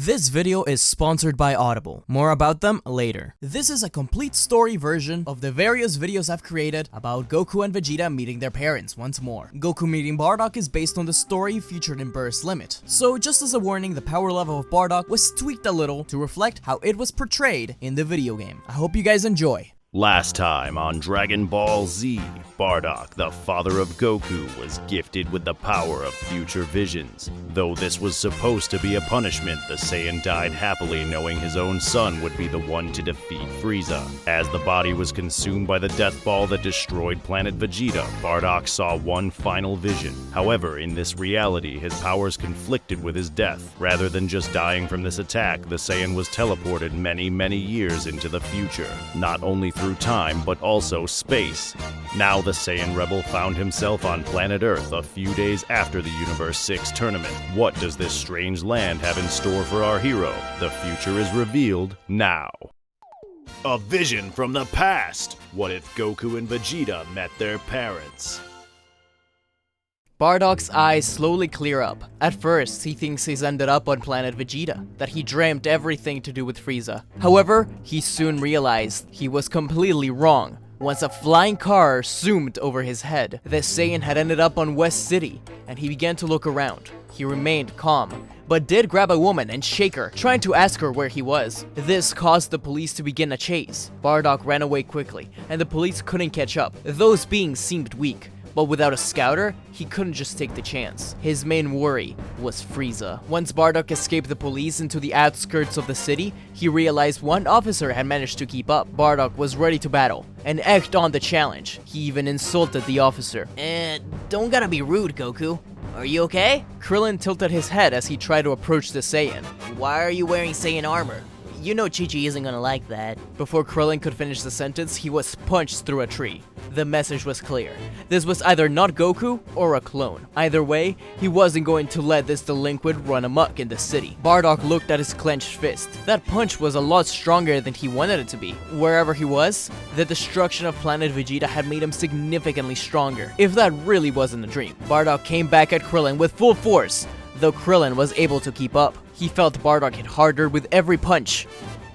This video is sponsored by Audible. More about them later. This is a complete story version of the various videos I've created about Goku and Vegeta meeting their parents once more. Goku meeting Bardock is based on the story featured in Burst Limit. So just as a warning, the power level of Bardock was tweaked a little to reflect how it was portrayed in the video game. I hope you guys enjoy. Last time on Dragon Ball Z, Bardock, the father of Goku, was gifted with the power of future visions. Though this was supposed to be a punishment, the Saiyan died happily knowing his own son would be the one to defeat Frieza. As the body was consumed by the death ball that destroyed planet Vegeta, Bardock saw one final vision. However, in this reality, his powers conflicted with his death. Rather than just dying from this attack, the Saiyan was teleported many years into the future. Not only through time, but also space. Now the Saiyan Rebel found himself on planet Earth a few days after the Universe 6 tournament. What does this strange land have in store for our hero? The future is revealed now. A vision from the past! What if Goku and Vegeta met their parents? Bardock's eyes slowly clear up. At first, he thinks he's ended up on planet Vegeta, that he dreamt everything to do with Frieza. However, he soon realized he was completely wrong. Once a flying car zoomed over his head, the Saiyan had ended up on West City, and he began to look around. He remained calm, but did grab a woman and shake her, trying to ask her where he was. This caused the police to begin a chase. Bardock ran away quickly, and the police couldn't catch up. Those beings seemed weak. But without a scouter, he couldn't just take the chance. His main worry was Frieza. Once Bardock escaped the police into the outskirts of the city, he realized one officer had managed to keep up. Bardock was ready to battle and egged on the challenge. He even insulted the officer. Don't gotta be rude, Goku. Are you okay? Krillin tilted his head as he tried to approach the Saiyan. Why are you wearing Saiyan armor? You know Chi-Chi isn't gonna like that. Before Krillin could finish the sentence, he was punched through a tree. The message was clear. This was either not Goku or a clone. Either way, he wasn't going to let this delinquent run amok in the city. Bardock looked at his clenched fist. That punch was a lot stronger than he wanted it to be. Wherever he was, the destruction of planet Vegeta had made him significantly stronger. If that really wasn't a dream. Bardock came back at Krillin with full force, though Krillin was able to keep up. He felt Bardock hit harder with every punch.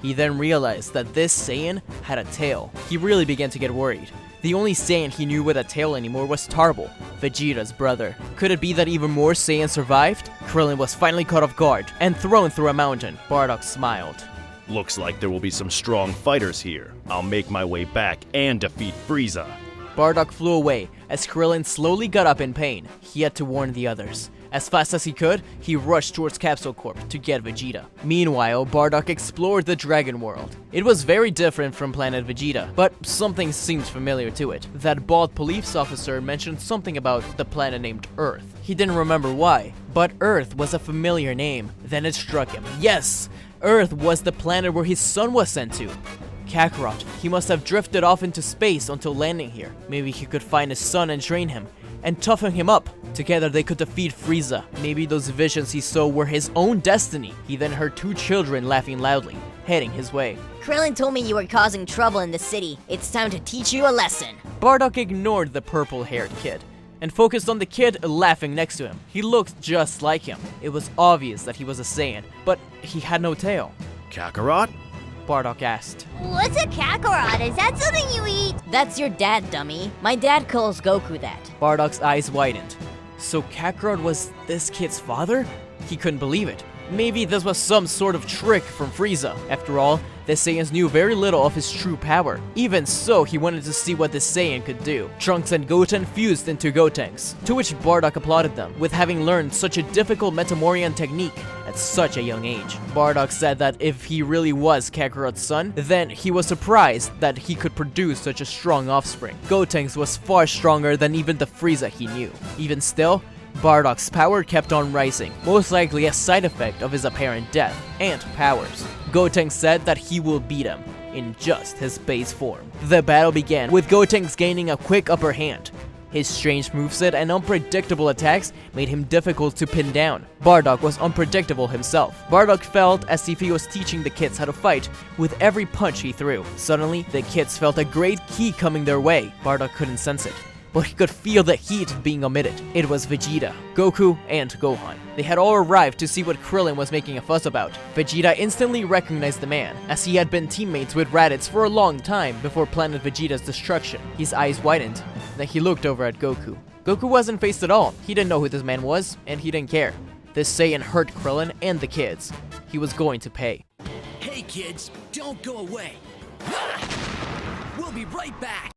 He then realized that this Saiyan had a tail. He really began to get worried. The only Saiyan he knew with a tail anymore was Tarble, Vegeta's brother. Could it be that even more Saiyans survived? Krillin was finally caught off guard and thrown through a mountain. Bardock smiled. Looks like there will be some strong fighters here. I'll make my way back and defeat Frieza. Bardock flew away as Krillin slowly got up in pain. He had to warn the others. As fast as he could, he rushed towards Capsule Corp to get Vegeta. Meanwhile, Bardock explored the Dragon World. It was very different from planet Vegeta, but something seemed familiar to it. That bald police officer mentioned something about the planet named Earth. He didn't remember why, but Earth was a familiar name. Then it struck him. Yes! Earth was the planet where his son was sent to. Kakarot. He must have drifted off into space until landing here. Maybe he could find his son and train him, and toughen him up. Together they could defeat Frieza. Maybe those visions he saw were his own destiny. He then heard two children laughing loudly, heading his way. Krillin told me you were causing trouble in the city. It's time to teach you a lesson. Bardock ignored the purple-haired kid and focused on the kid laughing next to him. He looked just like him. It was obvious that he was a Saiyan, but he had no tail. Kakarot? Bardock asked. What's a Kakarot? Is that something you eat? That's your dad, dummy. My dad calls Goku that. Bardock's eyes widened. So Kakarot was this kid's father? He couldn't believe it. Maybe this was some sort of trick from Frieza. After all, the Saiyans knew very little of his true power. Even so, he wanted to see what the Saiyan could do. Trunks and Goten fused into Gotenks, to which Bardock applauded them, with having learned such a difficult Metamorian technique at such a young age. Bardock said that if he really was Kakarot's son, then he was surprised that he could produce such a strong offspring. Gotenks was far stronger than even the Frieza he knew. Even still, Bardock's power kept on rising, most likely a side effect of his apparent death and powers. Gotenks said that he will beat him in just his base form. The battle began, with Gotenks gaining a quick upper hand. His strange moveset and unpredictable attacks made him difficult to pin down. Bardock was unpredictable himself. Bardock felt as if he was teaching the kids how to fight with every punch he threw. Suddenly, the kids felt a great ki coming their way. Bardock couldn't sense it, but he could feel the heat being emitted. It was Vegeta, Goku, and Gohan. They had all arrived to see what Krillin was making a fuss about. Vegeta instantly recognized the man, as he had been teammates with Raditz for a long time before Planet Vegeta's destruction. His eyes widened, then he looked over at Goku. Goku wasn't phased at all. He didn't know who this man was, and he didn't care. This Saiyan hurt Krillin and the kids. He was going to pay. Hey kids, don't go away. We'll be right back.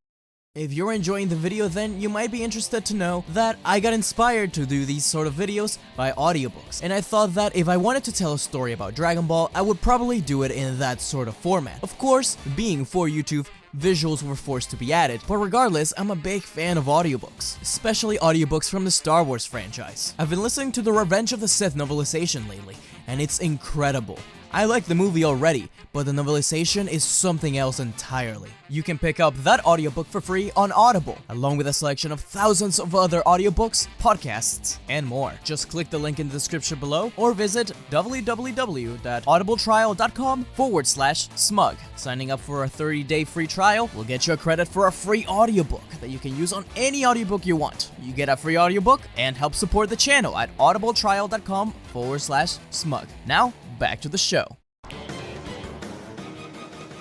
If you're enjoying the video, then you might be interested to know that I got inspired to do these sort of videos by audiobooks. And I thought that if I wanted to tell a story about Dragon Ball, I would probably do it in that sort of format. Of course, being for YouTube, visuals were forced to be added, but regardless, I'm a big fan of audiobooks, especially audiobooks from the Star Wars franchise. I've been listening to the Revenge of the Sith novelization lately, and it's incredible. I like the movie already, but the novelization is something else entirely. You can pick up that audiobook for free on Audible, along with a selection of thousands of other audiobooks, podcasts, and more. Just click the link in the description below or visit www.audibletrial.com/smug. Signing up for a 30-day free trial will get you a credit for a free audiobook that you can use on any audiobook you want. You get a free audiobook and help support the channel at audibletrial.com/smug. Now, back to the show.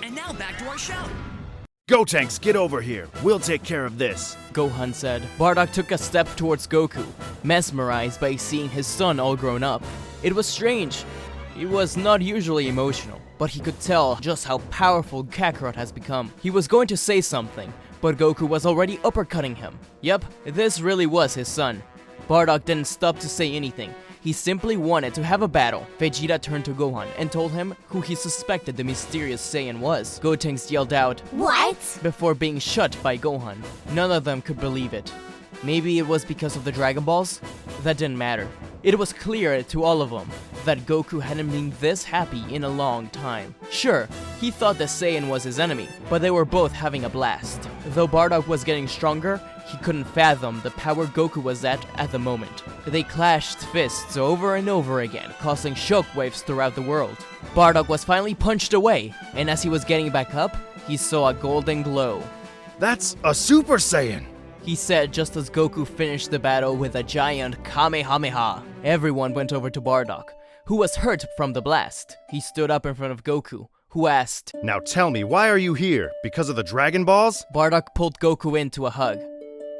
And now back to our show. Gotenks, get over here. We'll take care of this. Gohan said. Bardock took a step towards Goku, mesmerized by seeing his son all grown up. It was strange. He was not usually emotional, but he could tell just how powerful Kakarot has become. He was going to say something, but Goku was already uppercutting him. Yep, this really was his son. Bardock didn't stop to say anything. He simply wanted to have a battle. Vegeta turned to Gohan and told him who he suspected the mysterious Saiyan was. Gotenks yelled out, What? Before being shut by Gohan. None of them could believe it. Maybe it was because of the Dragon Balls? That didn't matter. It was clear to all of them that Goku hadn't been this happy in a long time. Sure, he thought the Saiyan was his enemy, but they were both having a blast. Though Bardock was getting stronger, he couldn't fathom the power Goku was at the moment. They clashed fists over and over again, causing shockwaves throughout the world. Bardock was finally punched away, and as he was getting back up, he saw a golden glow. That's a Super Saiyan! He said just as Goku finished the battle with a giant Kamehameha. Everyone went over to Bardock, who was hurt from the blast. He stood up in front of Goku, who asked, Now tell me, why are you here? Because of the Dragon Balls? Bardock pulled Goku into a hug.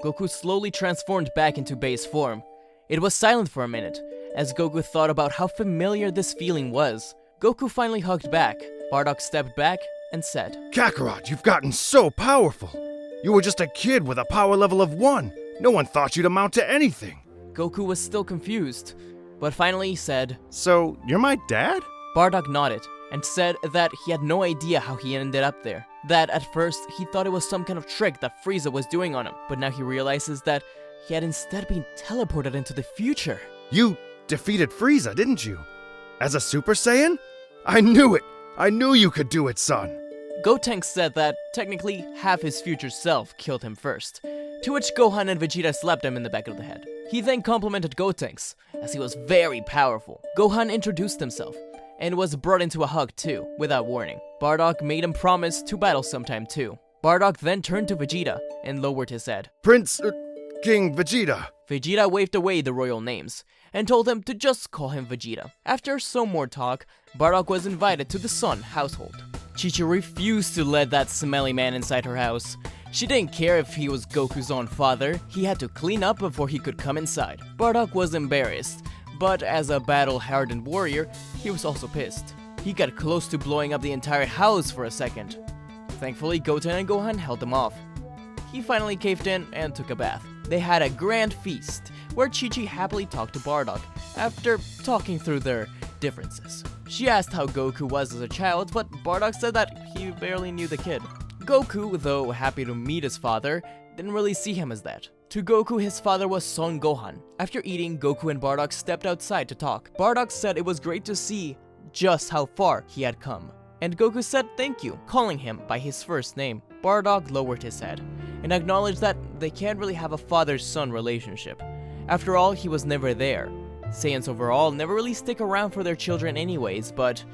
Goku slowly transformed back into base form. It was silent for a minute, as Goku thought about how familiar this feeling was. Goku finally hugged back. Bardock stepped back and said, Kakarot, you've gotten so powerful! You were just a kid with a power level of 1. No one thought you'd amount to anything. Goku was still confused, but finally he said, So, you're my dad? Bardock nodded and said that he had no idea how he ended up there. That at first he thought it was some kind of trick that Frieza was doing on him, but now he realizes that he had instead been teleported into the future. You defeated Frieza, didn't you? As a Super Saiyan? I knew it! I knew you could do it, son! Gotenks said that technically half his future self killed him first, to which Gohan and Vegeta slapped him in the back of the head. He then complimented Gotenks, as he was very powerful. Gohan introduced himself, and was brought into a hug too, without warning. Bardock made him promise to battle sometime too. Bardock then turned to Vegeta and lowered his head. King Vegeta. Vegeta waved away the royal names, and told him to just call him Vegeta. After some more talk, Bardock was invited to the Sun household. Chi-Chi refused to let that smelly man inside her house. She didn't care if he was Goku's own father, he had to clean up before he could come inside. Bardock was embarrassed, but as a battle-hardened warrior, he was also pissed. He got close to blowing up the entire house for a second. Thankfully, Goten and Gohan held him off. He finally caved in and took a bath. They had a grand feast, where Chi-Chi happily talked to Bardock, after talking through their differences. She asked how Goku was as a child, but Bardock said that he barely knew the kid. Goku, though happy to meet his father, didn't really see him as that. To Goku, his father was Son Gohan. After eating, Goku and Bardock stepped outside to talk. Bardock said it was great to see just how far he had come. And Goku said thank you, calling him by his first name. Bardock lowered his head, and acknowledged that they can't really have a father-son relationship. After all, he was never there. Saiyans overall never really stick around for their children anyways, but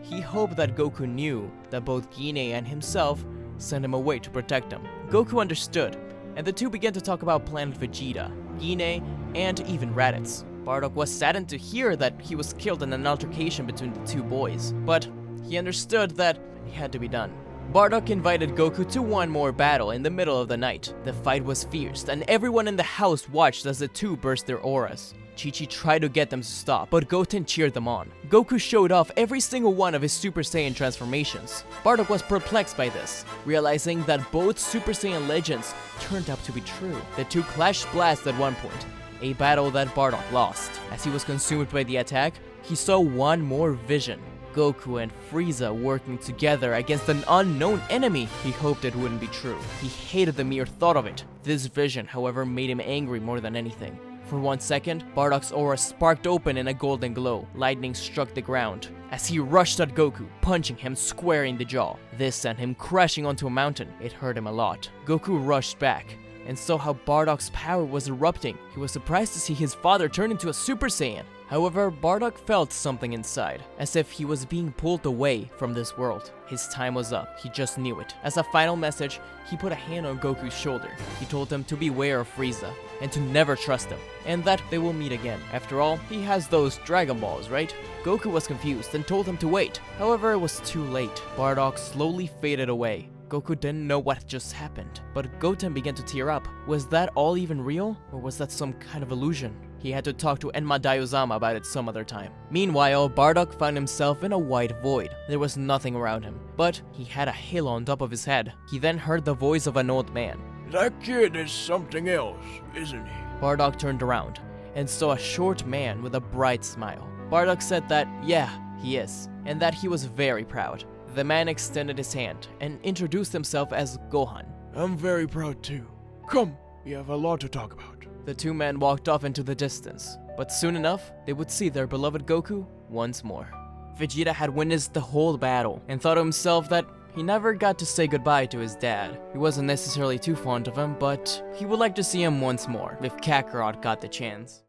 he hoped that Goku knew that both Gine and himself sent him away to protect him. Goku understood, and the two began to talk about Planet Vegeta, Gine, and even Raditz. Bardock was saddened to hear that he was killed in an altercation between the two boys, but he understood that it had to be done. Bardock invited Goku to one more battle in the middle of the night. The fight was fierce, and everyone in the house watched as the two burst their auras. Chi-Chi tried to get them to stop, but Goten cheered them on. Goku showed off every single one of his Super Saiyan transformations. Bardock was perplexed by this, realizing that both Super Saiyan legends turned out to be true. The two clashed blasts at one point, a battle that Bardock lost. As he was consumed by the attack, he saw one more vision. Goku and Frieza working together against an unknown enemy. He hoped it wouldn't be true. He hated the mere thought of it. This vision, however, made him angry more than anything. For 1 second, Bardock's aura sparked open in a golden glow. Lightning struck the ground as he rushed at Goku, punching him square in the jaw. This sent him crashing onto a mountain. It hurt him a lot. Goku rushed back and saw how Bardock's power was erupting. He was surprised to see his father turn into a Super Saiyan. However, Bardock felt something inside, as if he was being pulled away from this world. His time was up, he just knew it. As a final message, he put a hand on Goku's shoulder. He told him to beware of Frieza, and to never trust him, and that they will meet again. After all, he has those Dragon Balls, right? Goku was confused and told him to wait. However, it was too late. Bardock slowly faded away. Goku didn't know what just happened, but Goten began to tear up. Was that all even real, or was that some kind of illusion? He had to talk to Enma Daiyozama about it some other time. Meanwhile, Bardock found himself in a white void. There was nothing around him, but he had a halo on top of his head. He then heard the voice of an old man. That kid is something else, isn't he? Bardock turned around and saw a short man with a bright smile. Bardock said that, yeah, he is, and that he was very proud. The man extended his hand and introduced himself as Gohan. I'm very proud too. Come, we have a lot to talk about. The two men walked off into the distance, but soon enough, they would see their beloved Goku once more. Vegeta had witnessed the whole battle and thought to himself that he never got to say goodbye to his dad. He wasn't necessarily too fond of him, but he would like to see him once more if Kakarot got the chance.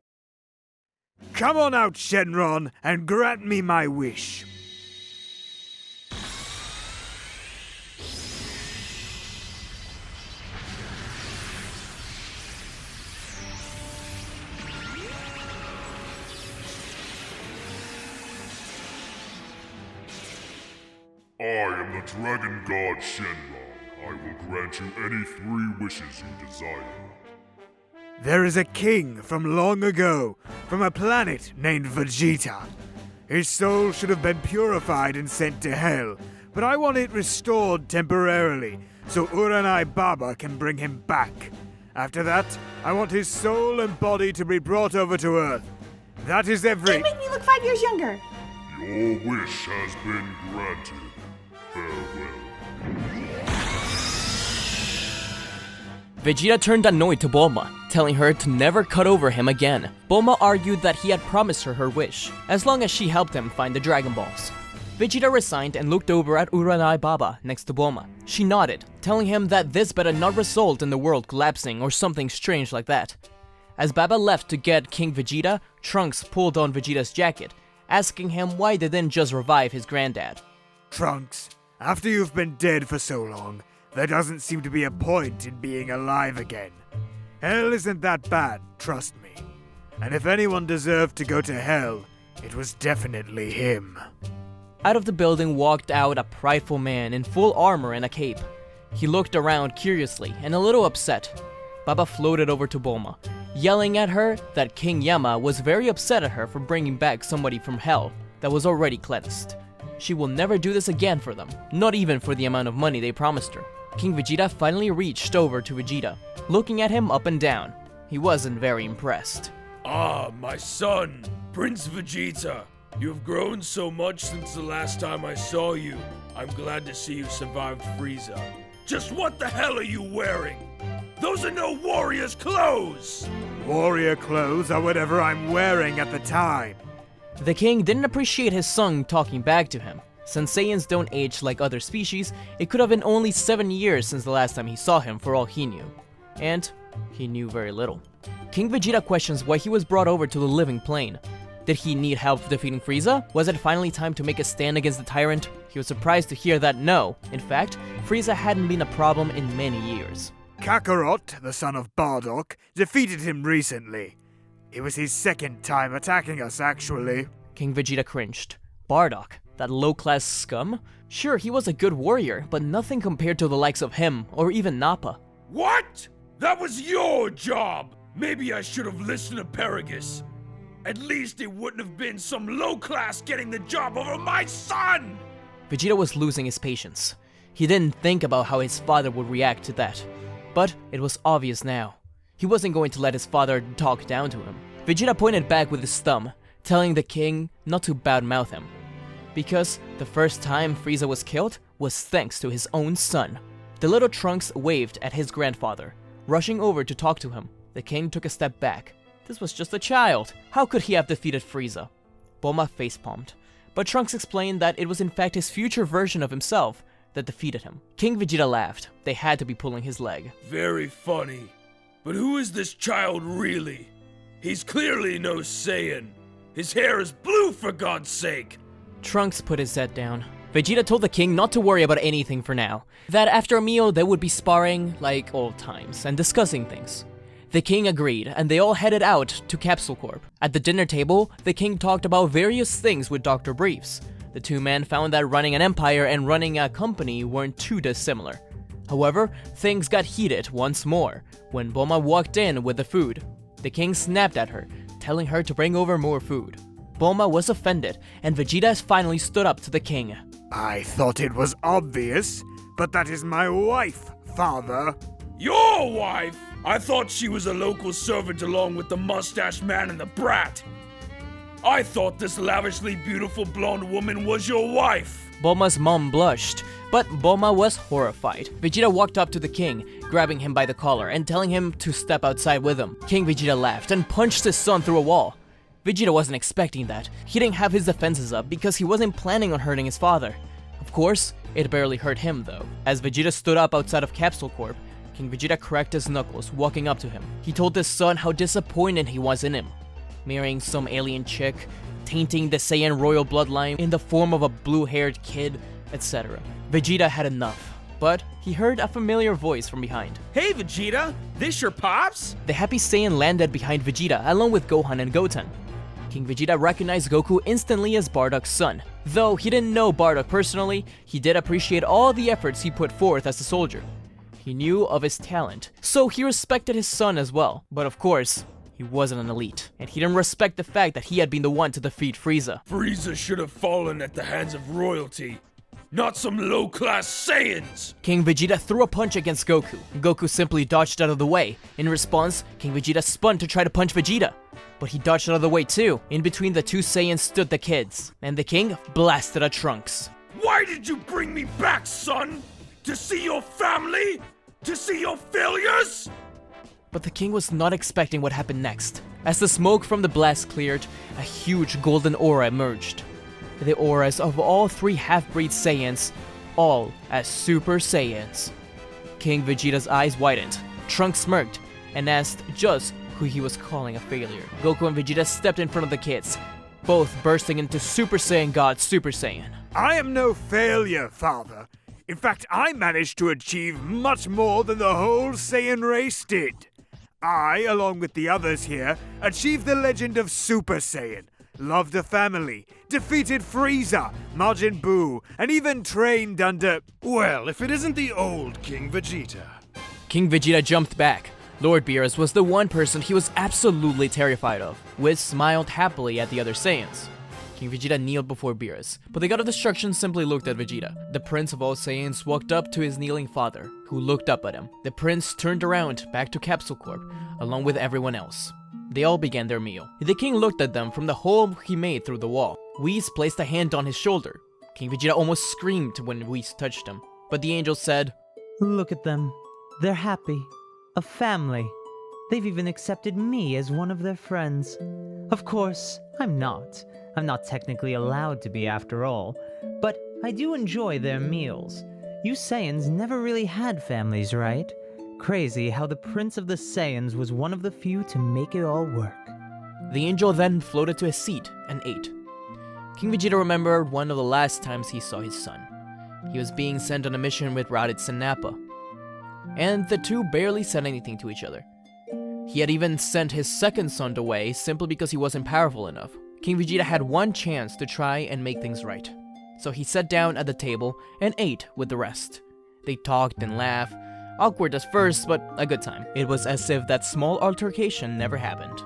Come on out, Shenron, and grant me my wish. I am the Dragon God Shenron. I will grant you any 3 wishes you desire. There is a king from long ago, from a planet named Vegeta. His soul should have been purified and sent to hell, but I want it restored temporarily, so Uranai Baba can bring him back. After that, I want his soul and body to be brought over to Earth. That is You make me look 5 years younger. Your wish has been granted. Farewell. Vegeta turned annoyed to Bulma, telling her to never cut over him again. Bulma argued that he had promised her wish, as long as she helped him find the Dragon Balls. Vegeta resigned and looked over at Uranai Baba next to Bulma. She nodded, telling him that this better not result in the world collapsing or something strange like that. As Baba left to get King Vegeta, Trunks pulled on Vegeta's jacket, asking him why they didn't just revive his granddad. Trunks, after you've been dead for so long, there doesn't seem to be a point in being alive again. Hell isn't that bad, trust me. And if anyone deserved to go to hell, it was definitely him. Out of the building walked out a prideful man in full armor and a cape. He looked around curiously and a little upset. Baba floated over to Bulma, yelling at her that King Yama was very upset at her for bringing back somebody from hell that was already cleansed. She will never do this again for them, not even for the amount of money they promised her. King Vegeta finally reached over to Vegeta, looking at him up and down. He wasn't very impressed. Ah, my son, Prince Vegeta. You have grown so much since the last time I saw you. I'm glad to see you survived Frieza. Just what the hell are you wearing? Those are no warrior's clothes! Warrior clothes are whatever I'm wearing at the time. The king didn't appreciate his son talking back to him. Since Saiyans don't age like other species, it could have been only 7 years since the last time he saw him for all he knew. And he knew very little. King Vegeta questions why he was brought over to the living plane. Did he need help defeating Frieza? Was it finally time to make a stand against the tyrant? He was surprised to hear that no. In fact, Frieza hadn't been a problem in many years. Kakarot, the son of Bardock, defeated him recently. It was his second time attacking us, actually. King Vegeta cringed. Bardock, that low-class scum? Sure, he was a good warrior, but nothing compared to the likes of him, or even Nappa. What? That was your job! Maybe I should have listened to Paragus. At least it wouldn't have been some low class getting the job over my son! Vegeta was losing his patience. He didn't think about how his father would react to that. But it was obvious now. He wasn't going to let his father talk down to him. Vegeta pointed back with his thumb, telling the king not to badmouth him. Because the first time Frieza was killed was thanks to his own son. The little Trunks waved at his grandfather, rushing over to talk to him. The king took a step back. This was just a child. How could he have defeated Frieza? Bulma facepalmed, but Trunks explained that it was in fact his future version of himself that defeated him. King Vegeta laughed. They had to be pulling his leg. Very funny. But who is this child really? He's clearly no Saiyan. His hair is blue, for God's sake! Trunks put his head down. Vegeta told the king not to worry about anything for now. That after a meal they would be sparring like old times and discussing things. The king agreed, and they all headed out to Capsule Corp. At the dinner table, the king talked about various things with Dr. Briefs. The two men found that running an empire and running a company weren't too dissimilar. However, things got heated once more when Bulma walked in with the food. The king snapped at her, telling her to bring over more food. Bulma was offended, and Vegeta finally stood up to the king. I thought it was obvious, but that is my wife, father. Your wife? I thought she was a local servant along with the mustache man and the brat. I thought this lavishly beautiful blonde woman was your wife. Bulma's mom blushed, but Bulma was horrified. Vegeta walked up to the king, grabbing him by the collar and telling him to step outside with him. King Vegeta laughed and punched his son through a wall. Vegeta wasn't expecting that. He didn't have his defenses up because he wasn't planning on hurting his father. Of course, it barely hurt him though. As Vegeta stood up outside of Capsule Corp, King Vegeta cracked his knuckles, walking up to him. He told his son how disappointed he was in him. Marrying some alien chick, tainting the Saiyan royal bloodline in the form of a blue-haired kid, etc. Vegeta had enough, but he heard a familiar voice from behind. Hey Vegeta, this your pops? The happy Saiyan landed behind Vegeta along with Gohan and Goten. King Vegeta recognized Goku instantly as Bardock's son. Though he didn't know Bardock personally, he did appreciate all the efforts he put forth as a soldier. He knew of his talent, so he respected his son as well. But of course, he wasn't an elite, and he didn't respect the fact that he had been the one to defeat Frieza. Frieza should have fallen at the hands of royalty, not some low-class Saiyans! King Vegeta threw a punch against Goku. Goku simply dodged out of the way. In response, King Vegeta spun to try to punch Vegeta, but he dodged out of the way too. In between the two Saiyans stood the kids, and the king blasted at Trunks. Why did you bring me back, son? To see your family? To see your failures? But the king was not expecting what happened next. As the smoke from the blast cleared, a huge golden aura emerged. The auras of all three half-breed Saiyans, all as Super Saiyans. King Vegeta's eyes widened. Trunks smirked and asked just who he was calling a failure. Goku and Vegeta stepped in front of the kids, both bursting into Super Saiyan God Super Saiyan. I am no failure, father. In fact, I managed to achieve much more than the whole Saiyan race did. I, along with the others here, achieved the legend of Super Saiyan, loved a family, defeated Frieza, Majin Buu, and even trained under... Well, if it isn't the old King Vegeta. King Vegeta jumped back. Lord Beerus was the one person he was absolutely terrified of. Whis smiled happily at the other Saiyans. King Vegeta kneeled before Beerus, but the God of Destruction simply looked at Vegeta. The Prince of all Saiyans walked up to his kneeling father, who looked up at him. The Prince turned around, back to Capsule Corp, along with everyone else. They all began their meal. The king looked at them from the hole he made through the wall. Whis placed a hand on his shoulder. King Vegeta almost screamed when Whis touched him, but the angel said, "Look at them. They're happy. A family. They've even accepted me as one of their friends. Of course, I'm not. I'm not technically allowed to be after all, but I do enjoy their meals. You Saiyans never really had families, right? Crazy how the Prince of the Saiyans was one of the few to make it all work." The angel then floated to his seat and ate. King Vegeta remembered one of the last times he saw his son. He was being sent on a mission with Raditz and Nappa. and the two barely said anything to each other. He had even sent his second son away simply because he wasn't powerful enough. King Vegeta had one chance to try and make things right. So he sat down at the table and ate with the rest. They talked and laughed, awkward at first, but a good time. It was as if that small altercation never happened.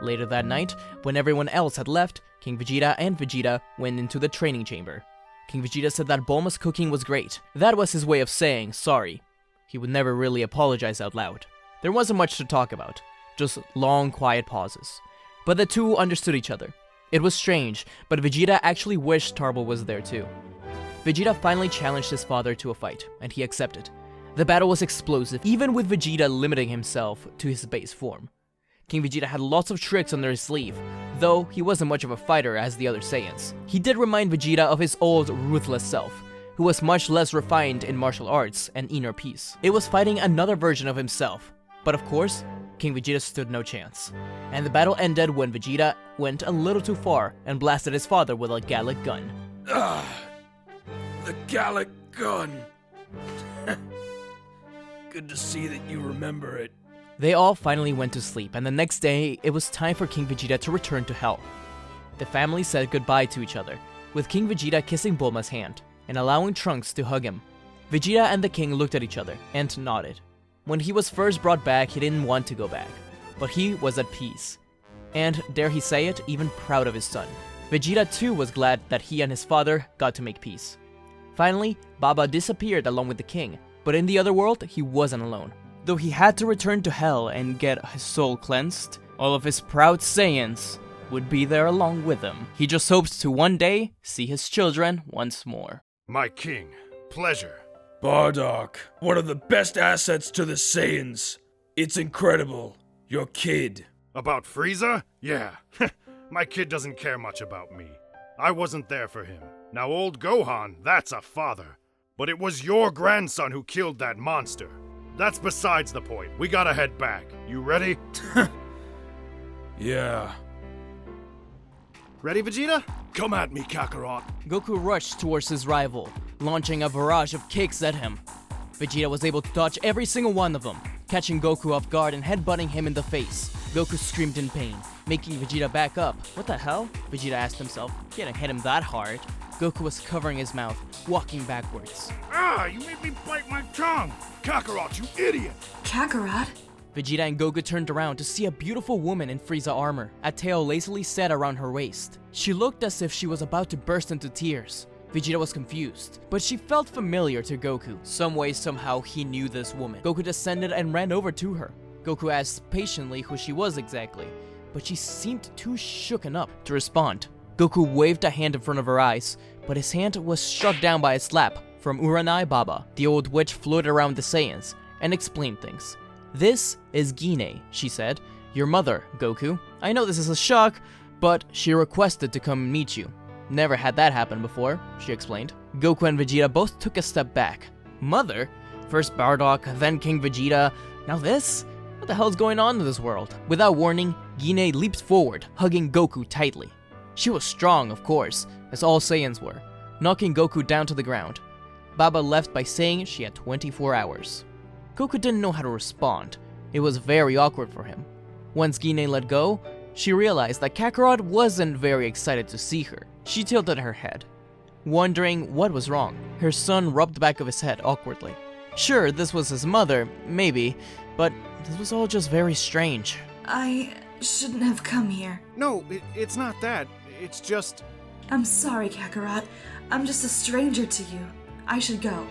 Later that night, when everyone else had left, King Vegeta and Vegeta went into the training chamber. King Vegeta said that Bulma's cooking was great. That was his way of saying sorry. He would never really apologize out loud. There wasn't much to talk about, just long, quiet pauses. But the two understood each other. It was strange, but Vegeta actually wished Tarble was there too. Vegeta finally challenged his father to a fight, and he accepted. The battle was explosive, even with Vegeta limiting himself to his base form. King Vegeta had lots of tricks under his sleeve, though he wasn't much of a fighter as the other Saiyans. He did remind Vegeta of his old, ruthless self, who was much less refined in martial arts and inner peace. It was fighting another version of himself, but of course, King Vegeta stood no chance. And the battle ended when Vegeta went a little too far and blasted his father with a Gallic gun. The Gallic gun. Good to see that you remember it. They all finally went to sleep, and the next day, it was time for King Vegeta to return to Hell. The family said goodbye to each other, with King Vegeta kissing Bulma's hand and allowing Trunks to hug him. Vegeta and the king looked at each other and nodded. When he was first brought back, he didn't want to go back, but he was at peace, and, dare he say it, even proud of his son. Vegeta too was glad that he and his father got to make peace. Finally, Baba disappeared along with the king, but in the other world, he wasn't alone. Though he had to return to Hell and get his soul cleansed, all of his proud Saiyans would be there along with him. He just hoped to one day see his children once more. My king, pleasure. Bardock, one of the best assets to the Saiyans. It's incredible. Your kid. About Frieza? Yeah. My kid doesn't care much about me. I wasn't there for him. Now old Gohan, that's a father. But it was your grandson who killed that monster. That's besides the point. We gotta head back. You ready? Yeah. Ready, Vegeta? Come at me, Kakarot. Goku rushed towards his rival, launching a barrage of kicks at him. Vegeta was able to dodge every single one of them, catching Goku off guard and headbutting him in the face. Goku screamed in pain, making Vegeta back up. What the hell? Vegeta asked himself. He hadn't hit him that hard. Goku was covering his mouth, walking backwards. Ah, you made me bite my tongue! Kakarot, you idiot! Kakarot? Vegeta and Goku turned around to see a beautiful woman in Frieza armor, a tail lazily set around her waist. She looked as if she was about to burst into tears. Vegeta was confused, but she felt familiar to Goku. Some way, somehow, he knew this woman. Goku descended and ran over to her. Goku asked patiently who she was exactly, but she seemed too shooken up to respond. Goku waved a hand in front of her eyes, but his hand was struck down by a slap from Uranai Baba. The old witch floated around the Saiyans and explained things. This is Gine, she said. Your mother, Goku. I know this is a shock, but she requested to come meet you. Never had that happen before, she explained. Goku and Vegeta both took a step back. Mother? First Bardock, then King Vegeta, now this? What the hell is going on in this world? Without warning, Gine leaped forward, hugging Goku tightly. She was strong, of course, as all Saiyans were, knocking Goku down to the ground. Baba left by saying she had 24 hours. Goku didn't know how to respond. It was very awkward for him. Once Gine let go, she realized that Kakarot wasn't very excited to see her. She tilted her head, wondering what was wrong. Her son rubbed the back of his head awkwardly. Sure, this was his mother, maybe, but this was all just very strange. I shouldn't have come here. No, it's not that. It's just... I'm sorry, Kakarot. I'm just a stranger to you. I should go.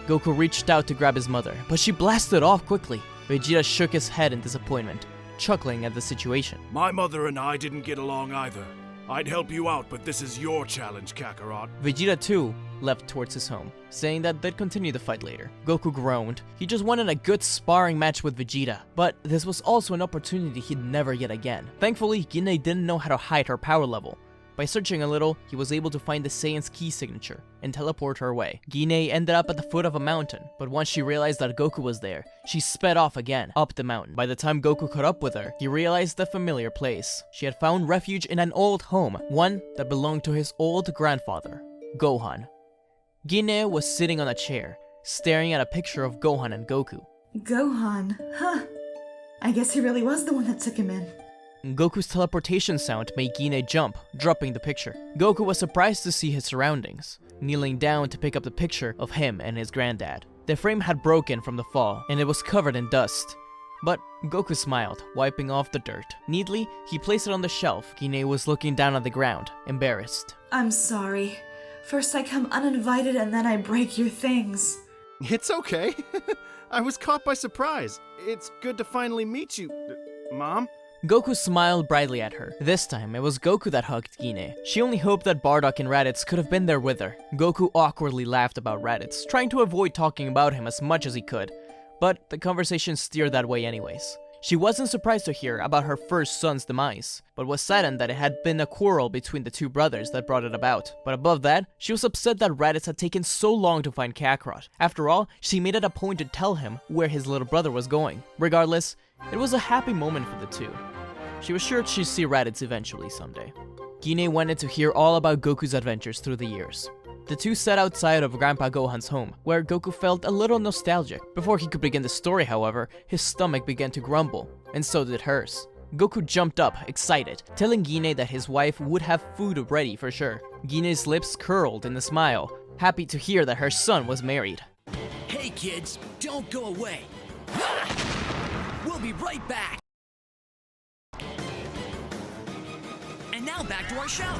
Goku reached out to grab his mother, but she blasted off quickly. Vegeta shook his head in disappointment, chuckling at the situation. My mother and I didn't get along either. I'd help you out, but this is your challenge, Kakarot. Vegeta too left towards his home, saying that they'd continue the fight later. Goku groaned. He just wanted a good sparring match with Vegeta, but this was also an opportunity he'd never get again. Thankfully, Gine didn't know how to hide her power level. By searching a little, he was able to find the Saiyan's key signature and teleport her away. Gine ended up at the foot of a mountain, but once she realized that Goku was there, she sped off again, up the mountain. By the time Goku caught up with her, he realized the familiar place. She had found refuge in an old home, one that belonged to his old grandfather, Gohan. Gine was sitting on a chair, staring at a picture of Gohan and Goku. Gohan, huh? I guess he really was the one that took him in. Goku's teleportation sound made Gine jump, dropping the picture. Goku was surprised to see his surroundings, kneeling down to pick up the picture of him and his granddad. The frame had broken from the fall, and it was covered in dust. But Goku smiled, wiping off the dirt. Neatly, he placed it on the shelf. Gine was looking down at the ground, embarrassed. I'm sorry. First I come uninvited and then I break your things. It's okay. I was caught by surprise. It's good to finally meet you, Mom. Goku smiled brightly at her. This time, it was Goku that hugged Gine. She only hoped that Bardock and Raditz could have been there with her. Goku awkwardly laughed about Raditz, trying to avoid talking about him as much as he could. But the conversation steered that way anyways. She wasn't surprised to hear about her first son's demise, but was saddened that it had been a quarrel between the two brothers that brought it about. But above that, she was upset that Raditz had taken so long to find Kakarot. After all, she made it a point to tell him where his little brother was going. Regardless, it was a happy moment for the two. She was sure she'd see Raditz eventually someday. Gine wanted to hear all about Goku's adventures through the years. The two sat outside of Grandpa Gohan's home, where Goku felt a little nostalgic. Before he could begin the story, however, his stomach began to grumble, and so did hers. Goku jumped up, excited, telling Gine that his wife would have food ready for sure. Gine's lips curled in a smile, happy to hear that her son was married. Hey kids, don't go away. We'll be right back. And now back to our show.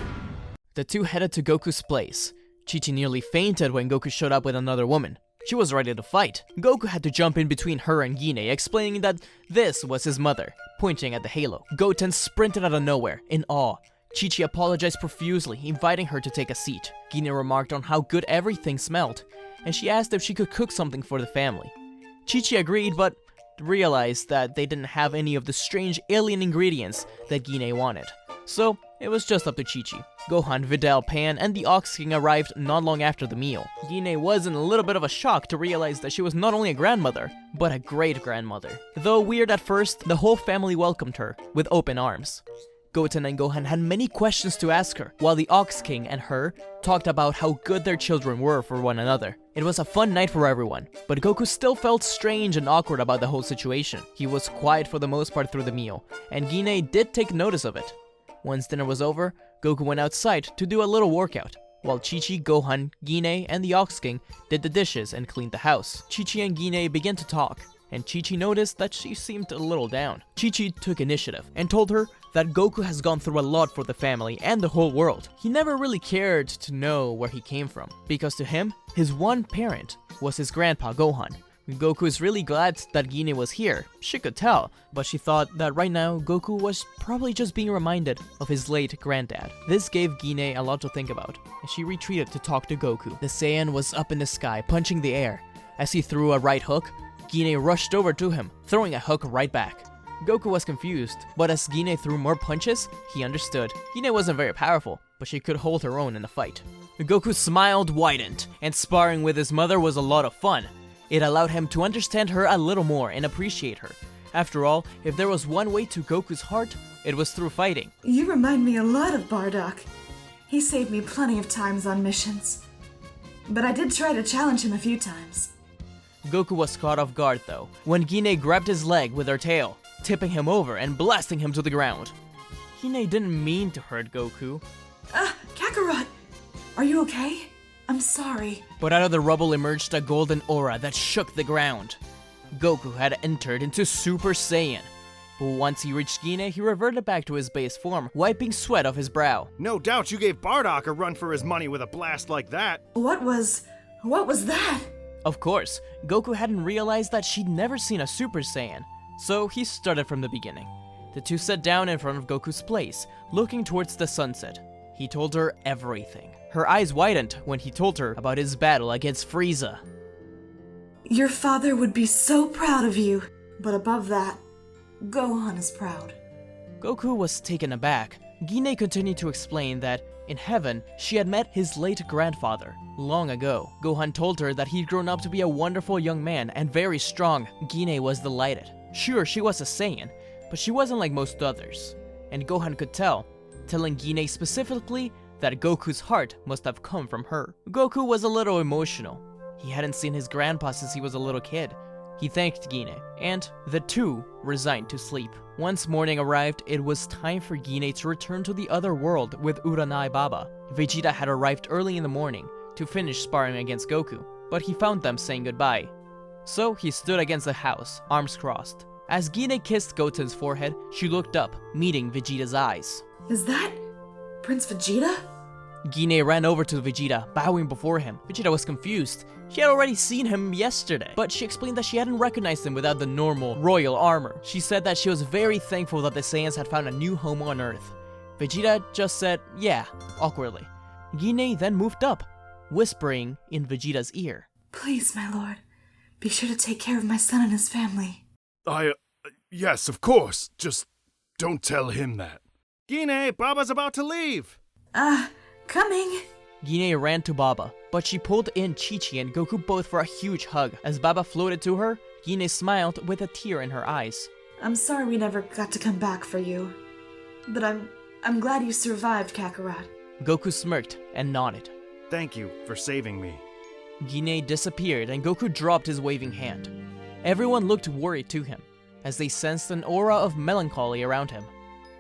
The two headed to Goku's place. Chi-Chi nearly fainted when Goku showed up with another woman. She was ready to fight. Goku had to jump in between her and Gine, explaining that this was his mother, pointing at the halo. Goten sprinted out of nowhere, in awe. Chi-Chi apologized profusely, inviting her to take a seat. Gine remarked on how good everything smelled, and she asked if she could cook something for the family. Chi-Chi agreed, but realized that they didn't have any of the strange alien ingredients that Gine wanted. So, it was just up to Chi-Chi. Gohan, Videl, Pan, and the Ox King arrived not long after the meal. Gine was in a little bit of a shock to realize that she was not only a grandmother, but a great-grandmother. Though weird at first, the whole family welcomed her with open arms. Goten and Gohan had many questions to ask her, while the Ox King and her talked about how good their children were for one another. It was a fun night for everyone, but Goku still felt strange and awkward about the whole situation. He was quiet for the most part through the meal, and Gine did take notice of it. Once dinner was over, Goku went outside to do a little workout, while Chi-Chi, Gohan, Gine, and the Ox King did the dishes and cleaned the house. Chi-Chi and Gine began to talk, and Chi-Chi noticed that she seemed a little down. Chi-Chi took initiative and told her that Goku has gone through a lot for the family and the whole world. He never really cared to know where he came from, because to him, his one parent was his grandpa Gohan. Goku is really glad that Gine was here, she could tell, but she thought that right now Goku was probably just being reminded of his late granddad. This gave Gine a lot to think about, and she retreated to talk to Goku. The Saiyan was up in the sky, punching the air. As he threw a right hook, Gine rushed over to him, throwing a hook right back. Goku was confused, but as Gine threw more punches, he understood. Gine wasn't very powerful, but she could hold her own in the fight. Goku's smile widened, and sparring with his mother was a lot of fun. It allowed him to understand her a little more and appreciate her. After all, if there was one way to Goku's heart, it was through fighting. You remind me a lot of Bardock. He saved me plenty of times on missions. But I did try to challenge him a few times. Goku was caught off guard though, when Gine grabbed his leg with her tail, tipping him over and blasting him to the ground. Gine didn't mean to hurt Goku. Kakarot! Are you okay? I'm sorry. But out of the rubble emerged a golden aura that shook the ground. Goku had entered into Super Saiyan. But once he reached Gine, he reverted back to his base form, wiping sweat off his brow. No doubt you gave Bardock a run for his money with a blast like that. What was that? Of course, Goku hadn't realized that she'd never seen a Super Saiyan, so he started from the beginning. The two sat down in front of Goku's place, looking towards the sunset. He told her everything. Her eyes widened when he told her about his battle against Frieza. Your father would be so proud of you, but above that, Gohan is proud. Goku was taken aback. Gine continued to explain that in heaven, she had met his late grandfather long ago. Gohan told her that he'd grown up to be a wonderful young man and very strong. Gine was delighted. Sure, she was a Saiyan, but she wasn't like most others. And Gohan could tell, telling Gine specifically that Goku's heart must have come from her. Goku was a little emotional. He hadn't seen his grandpa since he was a little kid. He thanked Gine, and the two resigned to sleep. Once morning arrived, it was time for Gine to return to the other world with Uranai Baba. Vegeta had arrived early in the morning to finish sparring against Goku, but he found them saying goodbye. So he stood against the house, arms crossed. As Gine kissed Goten's forehead, she looked up, meeting Vegeta's eyes. Is that Prince Vegeta? Gine ran over to Vegeta, bowing before him. Vegeta was confused. She had already seen him yesterday, but she explained that she hadn't recognized him without the normal royal armor. She said that she was very thankful that the Saiyans had found a new home on Earth. Vegeta just said, yeah, awkwardly. Gine then moved up, whispering in Vegeta's ear. Please, my lord, be sure to take care of my son and his family. Yes, of course. Just don't tell him that. Gine, Baba's about to leave. Coming. Gine ran to Baba, but she pulled in Chi-Chi and Goku both for a huge hug. As Baba floated to her, Gine smiled with a tear in her eyes. I'm sorry we never got to come back for you, but I'm glad you survived, Kakarot. Goku smirked and nodded. Thank you for saving me. Gine disappeared and Goku dropped his waving hand. Everyone looked worried to him, as they sensed an aura of melancholy around him.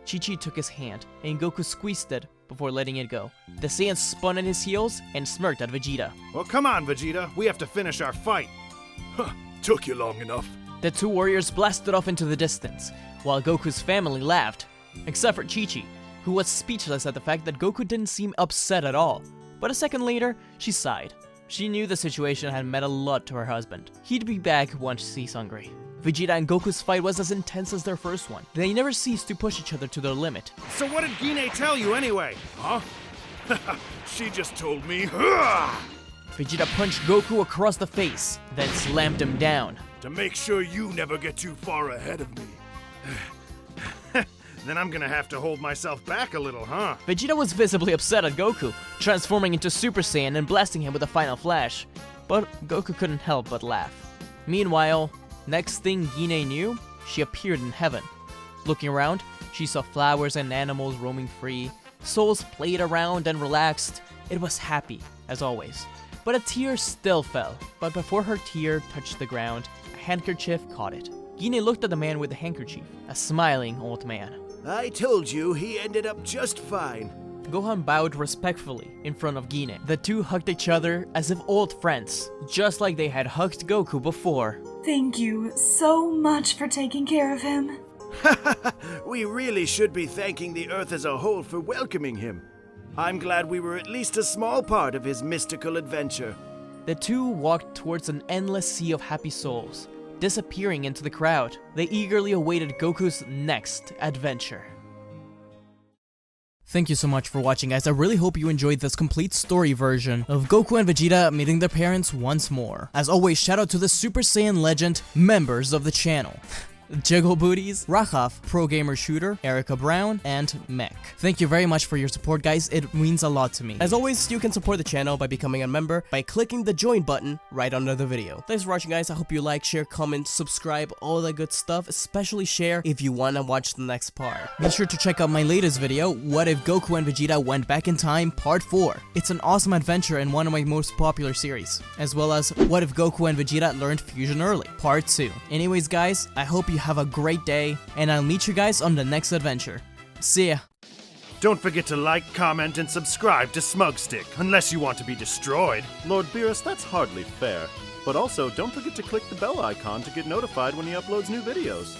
Chi-Chi took his hand, and Goku squeezed it before letting it go. The Saiyan spun at his heels and smirked at Vegeta. Well, come on, Vegeta. We have to finish our fight. Took you long enough. The two warriors blasted off into the distance, while Goku's family laughed, except for Chi-Chi, who was speechless at the fact that Goku didn't seem upset at all. But a second later, she sighed. She knew the situation had meant a lot to her husband. He'd be back once he's hungry. Vegeta and Goku's fight was as intense as their first one. They never ceased to push each other to their limit. So what did Gine tell you anyway? Huh? She just told me. Vegeta punched Goku across the face, then slammed him down. To make sure you never get too far ahead of me. Then I'm gonna have to hold myself back a little, huh? Vegeta was visibly upset at Goku, transforming into Super Saiyan and blasting him with a final flash. But Goku couldn't help but laugh. Meanwhile, next thing Gine knew, she appeared in heaven. Looking around, she saw flowers and animals roaming free. Souls played around and relaxed. It was happy, as always. But a tear still fell. But before her tear touched the ground, a handkerchief caught it. Gine looked at the man with the handkerchief, a smiling old man. I told you he ended up just fine. Gohan bowed respectfully in front of Gine. The two hugged each other as if old friends, just like they had hugged Goku before. Thank you so much for taking care of him. We really should be thanking the Earth as a whole for welcoming him. I'm glad we were at least a small part of his mystical adventure. The two walked towards an endless sea of happy souls, disappearing into the crowd. They eagerly awaited Goku's next adventure. Thank you so much for watching, guys. I really hope you enjoyed this complete story version of Goku and Vegeta meeting their parents once more. As always, shout out to the Super Saiyan Legend members of the channel. Jiggle Booties, Rahaf, Pro Gamer Shooter, Erica Brown, and Mech. Thank you very much for your support, guys. It means a lot to me. As always, you can support the channel by becoming a member by clicking the join button right under the video. Thanks for watching, guys. I hope you like, share, comment, subscribe, all that good stuff, especially share if you want to watch the next part. Be sure to check out my latest video, What If Goku and Vegeta Went Back in Time Part 4. It's an awesome adventure and one of my most popular series, as well as What If Goku and Vegeta Learned Fusion Early Part 2. Anyways, guys, I hope you have a great day, and I'll meet you guys on the next adventure. See ya! Don't forget to like, comment, and subscribe to Smugstick, unless you want to be destroyed. Lord Beerus, that's hardly fair. But also, don't forget to click the bell icon to get notified when he uploads new videos.